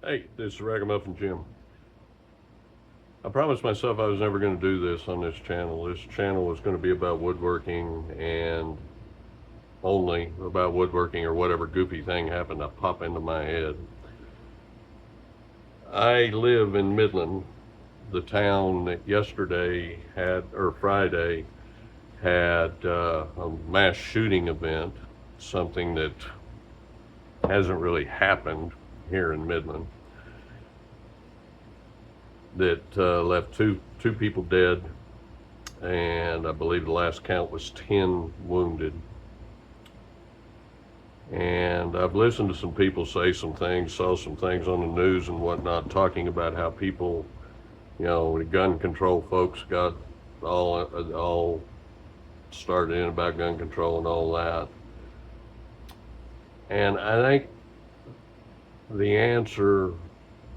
Hey, this is Ragamuffin Jim. I promised myself I was never going to do this on this channel. This channel was going to be about woodworking and only about woodworking or whatever goofy thing happened to pop into my head. I live in Midland, the town that yesterday had, or Friday, had a mass shooting event, something that hasn't really happened here in Midland, that left two people dead, and I believe the last count was 10 wounded. And I've listened to some people say some things, saw some things on the news and whatnot, talking about how people, the gun control folks got all started in about gun control and all that. And I think the answer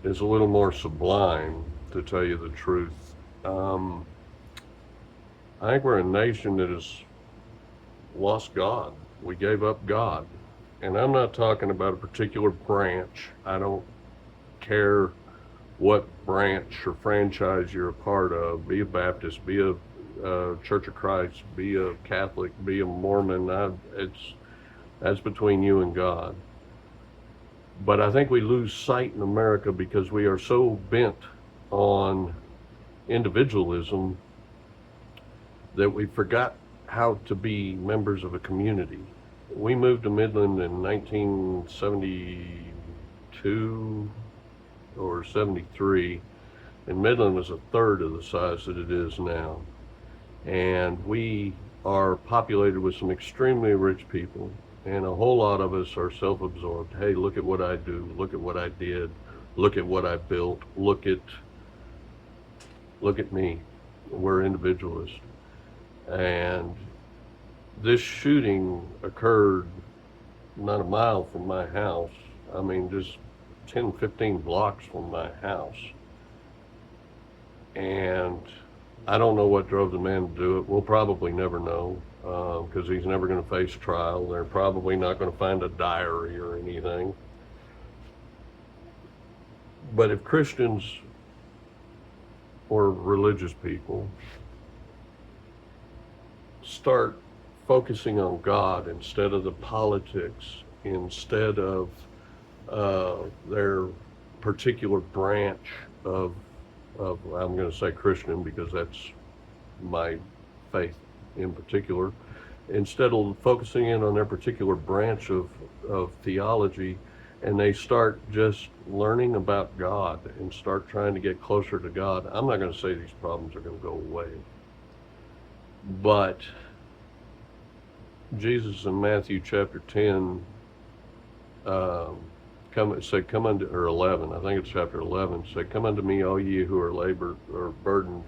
is a little more sublime, to tell you the truth. I think we're a nation that has lost God. We gave up God. And I'm not talking about a particular branch. I don't care what branch or franchise you're a part of. Be a Baptist, be a Church of Christ, be a Catholic, be a Mormon. That's between you and God. But I think we lose sight in America because we are so bent on individualism that we forgot how to be members of a community. We moved to Midland in 1972 or 73, and Midland was a third of the size that it is now. And we are populated with some extremely rich people, and a whole lot of us are self-absorbed. Hey, look at what I do, look at what I did, look at what I built, look at me. We're individualists. And this shooting occurred not a mile from my house. I mean, just 10, 15 blocks from my house. And I don't know what drove the man to do it. We'll probably never know, because he's never going to face trial. They're probably not going to find a diary or anything. But if Christians or religious people start focusing on God instead of the politics, instead of their particular branch of, I'm going to say Christian because that's my faith in particular, instead of focusing in on their particular branch of theology, and they start just learning about God and start trying to get closer to God, I'm not going to say these problems are going to go away. But Jesus in Matthew chapter 10 come unto, or 11, I think it's chapter 11, said, "Come unto me, all ye who are labored or burdened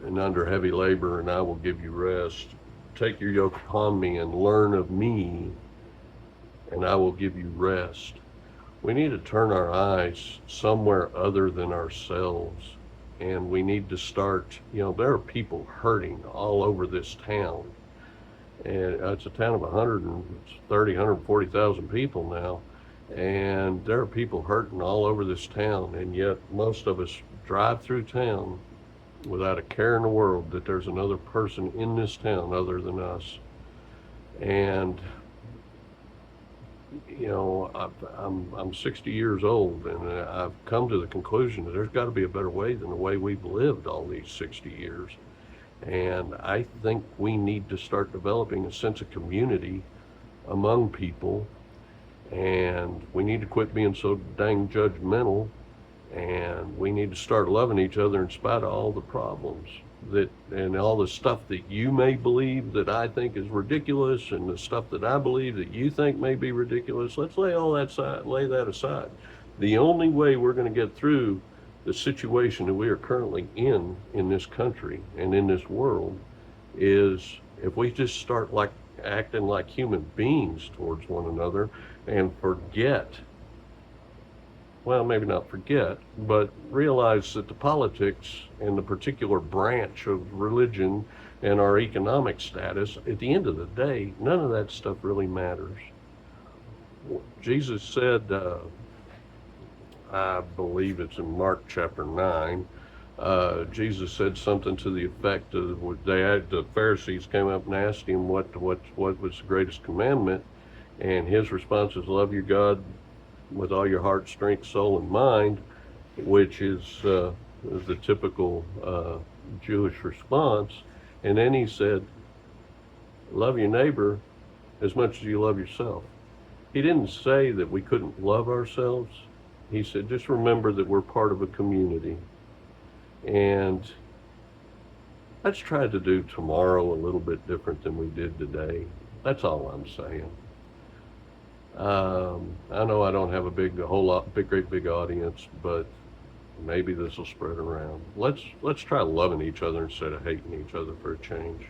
and under heavy labor, and I will give you rest. Take your yoke upon me and learn of me, and I will give you rest." We need to turn our eyes somewhere other than ourselves, and we need to start, there are people hurting all over this town. And it's a town of 130, 140,000 people now. And there are people hurting all over this town. And yet most of us drive through town without a care in the world that there's another person in this town other than us. And, I'm 60 years old, and I've come to the conclusion that there's got to be a better way than the way we've lived all these 60 years. And I think we need to start developing a sense of community among people, and we need to quit being so dang judgmental, and we need to start loving each other in spite of all the problems and all the stuff that you may believe that I think is ridiculous, and the stuff that I believe that you think may be ridiculous. Let's lay that aside. The only way we're going to get through the situation that we are currently in this country and in this world is if we just start acting like human beings towards one another and maybe not forget, but realize that the politics and the particular branch of religion and our economic status, at the end of the day, none of that stuff really matters. Jesus said, I believe it's in Mark chapter 9. Jesus said something to the effect of, the Pharisees came up and asked him what was the greatest commandment, and his response is, love your God with all your heart, strength, soul, and mind, which is the typical Jewish response. And then he said, love your neighbor as much as you love yourself. He didn't say that we couldn't love ourselves. He said, just remember that we're part of a community. And let's try to do tomorrow a little bit different than we did today. That's all I'm saying. I know I don't have great big audience, but maybe this will spread around. Let's try loving each other instead of hating each other for a change.